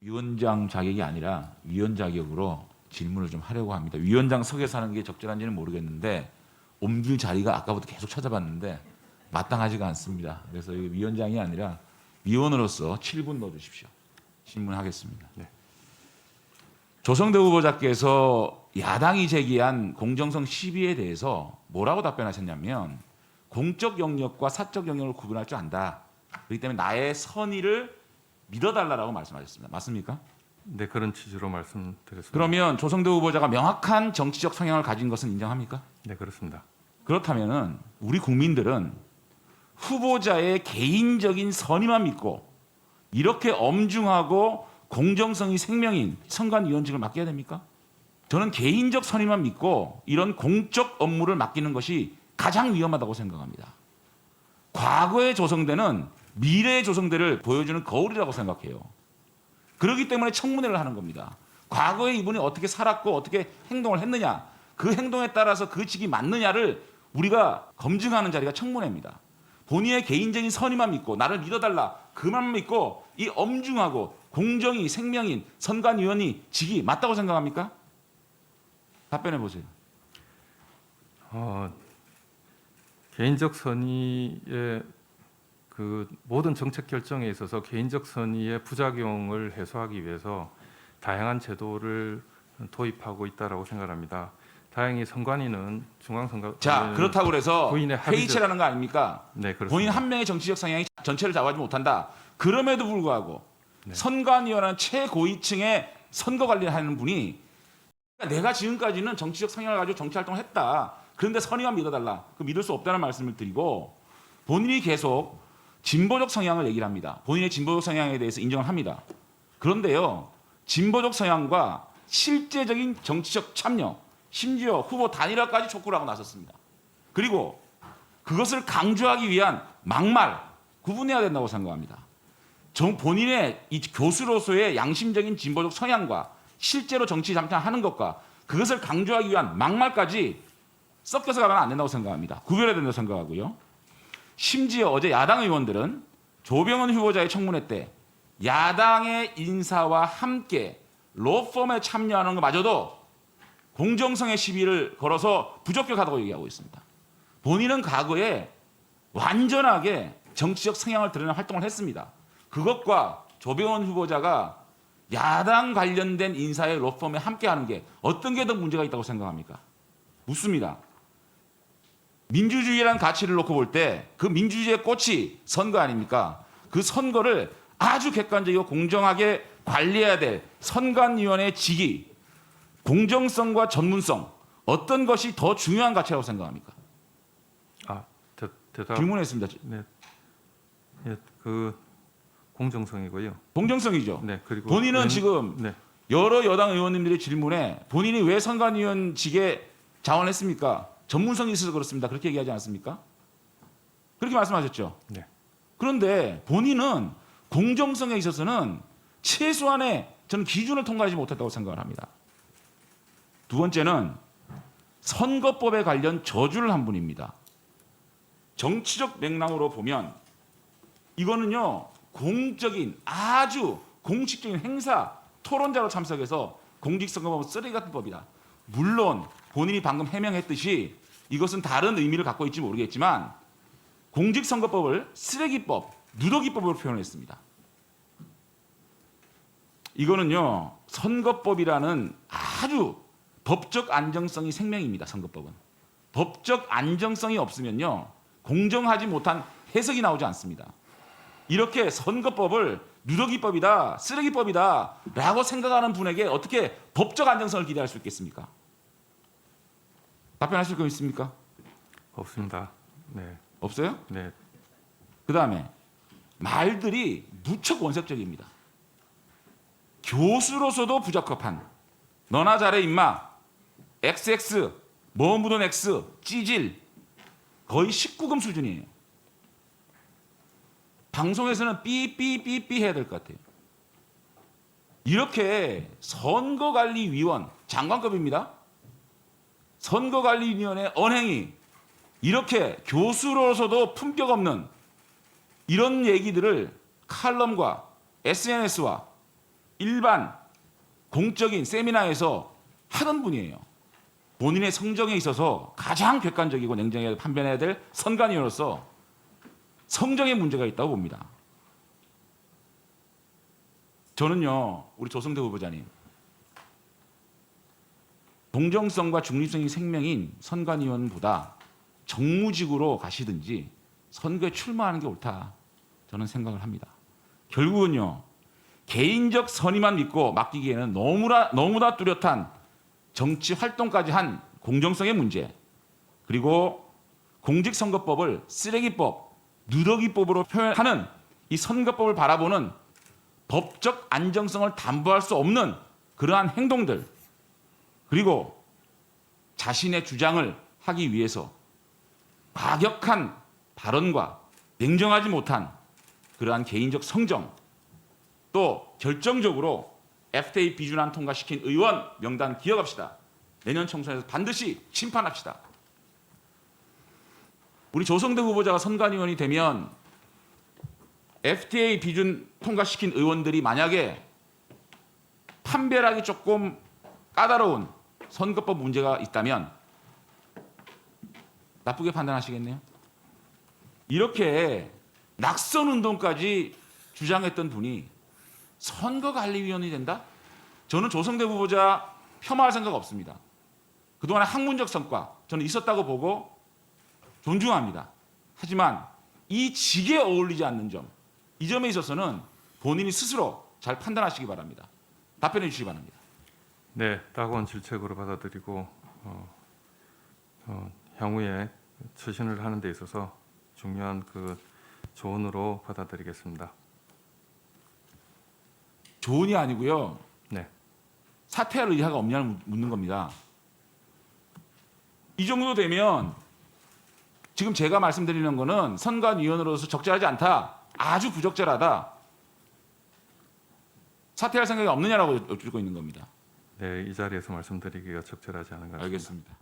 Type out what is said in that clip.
위원장 자격이 아니라 위원 자격으로 질문을 좀 하려고 합니다. 위원장석에서 하는 게 적절한지는 모르겠는데 옮길 자리가 아까부터 계속 찾아봤는데 마땅하지가 않습니다. 그래서 위원장이 아니라 위원으로서 7분 넣어주십시오. 질문하겠습니다. 네. 조성대 후보자께서 야당이 제기한 공정성 시비에 대해서 뭐라고 답변하셨냐면 공적 영역과 사적 영역을 구분할 줄 안다. 그렇기 때문에 나의 선의를 믿어달라고 말씀하셨습니다. 맞습니까? 네, 그런 취지로 말씀드렸습니다. 그러면 조성대 후보자가 명확한 정치적 성향을 가진 것은 인정합니까? 네, 그렇습니다. 그렇다면은 우리 국민들은 후보자의 개인적인 선의만 믿고 이렇게 엄중하고 공정성이 생명인 선관위원직을 맡겨야 됩니까? 저는 개인적 선의만 믿고 이런 공적 업무를 맡기는 것이 가장 위험하다고 생각합니다. 과거의 조성대는 미래의 조성대를 보여주는 거울이라고 생각해요. 그렇기 때문에 청문회를 하는 겁니다. 과거에 이분이 어떻게 살았고 어떻게 행동을 했느냐, 그 행동에 따라서 그 직이 맞느냐를 우리가 검증하는 자리가 청문회입니다. 본인의 개인적인 선의만 믿고 나를 믿어달라 그만 믿고 이 엄중하고 공정이 생명인 선관위원이 직이 맞다고 생각합니까? 답변해 보세요. 개인적 선의의 그 모든 정책 결정에 있어서 개인적 선의의 부작용을 해소하기 위해서 다양한 제도를 도입하고 있다라고 생각합니다. 다행히 선관위는 중앙선관. 자, 그렇다고 그래서 고인의 회의체라는 거 아닙니까? 네, 그렇습니다. 본인 한 명의 정치적 성향이 전체를 좌우하지 못한다. 그럼에도 불구하고 네. 선관위원회는 최고위층의 선거 관리를 하는 분이 내가 지금까지는 정치적 성향을 가지고 정치 활동을 했다. 그런데 선의만 믿어달라. 그 믿을 수 없다는 말씀을 드리고 본인이 계속 진보적 성향을 얘기를 합니다. 본인의 진보적 성향에 대해서 인정을 합니다. 그런데요, 진보적 성향과 실제적인 정치적 참여, 심지어 후보 단일화까지 촉구를 하고 나섰습니다. 그리고 그것을 강조하기 위한 막말, 구분해야 된다고 생각합니다. 본인의 이 교수로서의 양심적인 진보적 성향과 실제로 정치 잠탄하는 것과 그것을 강조하기 위한 막말까지 섞여서 가면 안 된다고 생각합니다. 구별해야 된다고 생각하고요. 심지어 어제 야당 의원들은 조병헌 후보자의 청문회 때 야당의 인사와 함께 로펌에 참여하는 것마저도 공정성의 시비를 걸어서 부적격하다고 얘기하고 있습니다. 본인은 과거에 완전하게 정치적 성향을 드러내는 활동을 했습니다. 그것과 조병헌 후보자가 야당 관련된 인사의 로펌에 함께하는 게 어떤 게 더 문제가 있다고 생각합니까? 묻습니다. 민주주의라는 가치를 놓고 볼 때 그 민주주의의 꽃이 선거 아닙니까? 그 선거를 아주 객관적이고 공정하게 관리해야 될 선관위원회의 직위, 공정성과 전문성 어떤 것이 더 중요한 가치라고 생각합니까? 대답. 질문했습니다. 네, 예, 그 공정성이고요. 공정성이죠. 네, 그리고 본인은 지금 네, 여러 여당 의원님들의 질문에 본인이 왜 선관위원직에 자원했습니까? 전문성이 있어서 그렇습니다. 그렇게 얘기하지 않았습니까? 그렇게 말씀하셨죠. 네. 그런데 본인은 공정성에 있어서는 최소한의 저는 기준을 통과하지 못했다고 생각을 합니다. 두 번째는 선거법에 관련 저주를 한 분입니다. 정치적 맥락으로 보면 이거는요, 공적인 아주 공식적인 행사 토론자로 참석해서 공직선거법은 쓰레기 같은 법이다. 물론 본인이 방금 해명했듯이 이것은 다른 의미를 갖고 있지 모르겠지만 공직선거법을 쓰레기법, 누더기법으로 표현했습니다. 이거는요, 선거법이라는 아주 법적 안정성이 생명입니다. 선거법은. 법적 안정성이 없으면요, 공정하지 못한 해석이 나오지 않습니다. 이렇게 선거법을 누더기법이다, 쓰레기법이다 라고 생각하는 분에게 어떻게 법적 안정성을 기대할 수 있겠습니까? 답변하실 거 있습니까? 없습니다. 네, 없어요? 네, 그 다음에 말들이 무척 원색적입니다. 교수로서도 부적합한 너나 잘해 임마 XX 뭐 묻은 X 찌질 거의 19금 수준이에요. 방송에서는 삐삐삐삐 해야 될 것 같아요. 이렇게 선거관리위원 장관급입니다. 선거관리위원회 언행이 이렇게 교수로서도 품격 없는 이런 얘기들을 칼럼과 SNS와 일반 공적인 세미나에서 하던 분이에요. 본인의 성정에 있어서 가장 객관적이고 냉정하게 판단해야 될 선관위원으로서 성정에 문제가 있다고 봅니다. 저는요, 우리 조성대 후보자님, 공정성과 중립성이 생명인 선관위원보다 정무직으로 가시든지 선거에 출마하는 게 옳다, 저는 생각을 합니다. 결국은요, 개인적 선의만 믿고 맡기기에는 너무나 뚜렷한 정치 활동까지 한 공정성의 문제, 그리고 공직선거법을 쓰레기법, 누더기법으로 표현하는 이 선거법을 바라보는 법적 안정성을 담보할 수 없는 그러한 행동들, 그리고 자신의 주장을 하기 위해서 과격한 발언과 냉정하지 못한 그러한 개인적 성정, 또 결정적으로 FTA 비준안 통과시킨 의원 명단 기억합시다. 내년 총선에서 반드시 심판합시다. 우리 조성대 후보자가 선관위원이 되면 FTA 비준 통과시킨 의원들이 만약에 판별하기 조금 까다로운 선거법 문제가 있다면 나쁘게 판단하시겠네요. 이렇게 낙선 운동까지 주장했던 분이 선거관리위원이 된다? 저는 조성대 후보자 폄하할 생각 없습니다. 그동안의 학문적 성과 저는 있었다고 보고 존중합니다. 하지만 이 직에 어울리지 않는 점, 이 점에 있어서는 본인이 스스로 잘 판단하시기 바랍니다. 답변해 주시기 바랍니다. 네, 따가운 질책으로 받아들이고 향후에 처신을 하는 데 있어서 중요한 그 조언으로 받아들이겠습니다. 조언이 아니고요. 네, 사퇴할 의사가 없냐를 묻는 겁니다. 이 정도 되면 지금 제가 말씀드리는 거는 선관위원으로서 적절하지 않다, 아주 부적절하다, 사퇴할 생각이 없느냐라고 여쭙고 있는 겁니다. 네, 이 자리에서 말씀드리기가 적절하지 않은 것 같습니다. 알겠습니다.